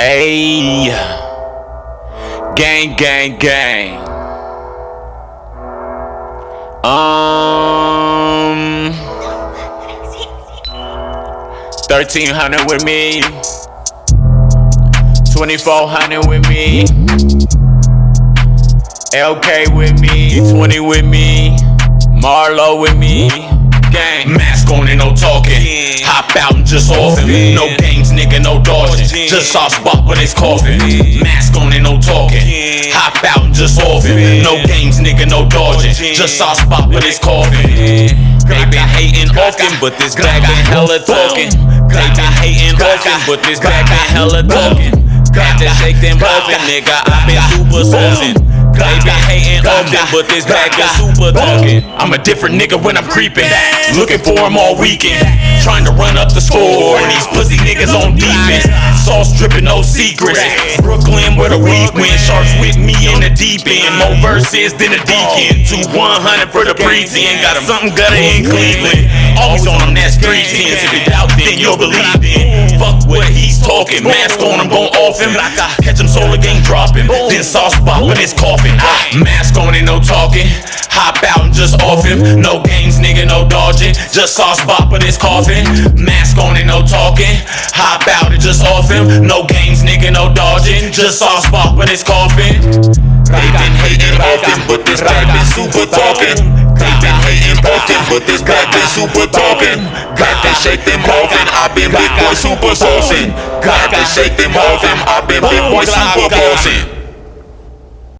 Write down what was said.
Ayy, gang, gang, gang. 1300 with me, 2400 with me, LK with me, 20 with me, Marlo with me. Gang. Mask on and no talking. Hop out and just off him. No games, nigga, no dodging. Just saw spot with his coffin. Mask on and no talking. Hop out and just off him. No games, nigga, no dodging. Just saw spot with his coffin. They been hating often, but this bag been hella talking. They been hating often, but this bag been hella talking. Had to shake them often, nigga. I been super saucing. They been hating often, but this bag is super talking. I'm a different nigga when I'm creeping, looking for him all weekend, trying to run up the score, and these pussy niggas on defense. Sauce dripping, no secrets. Brooklyn where the week win. Sharks with me in the deep end. More verses than a deacon. 2-100 for the pretend. Got him something gutter in Cleveland. Always on him, that street tens. If you doubt, then you'll believe in. Fuck what he's talking. Mask on him, gon' off him. Catch him, solar gang dropping. Then sauce spot with his coffin. Mask on and no talking. Hop out and just off him. No games, nigga, no dodging. Just sauce spot with his coffin. Mask on and no talking. Hop out and just off him. No games, nigga, no dodging. Just sauce spot with his coffin. They been hating often, but this bag been super talking. They been hating often, but this bag been super talking. Got to shake them often. I been big boy super saucing. Got to shake them often. I been big boy super bossing.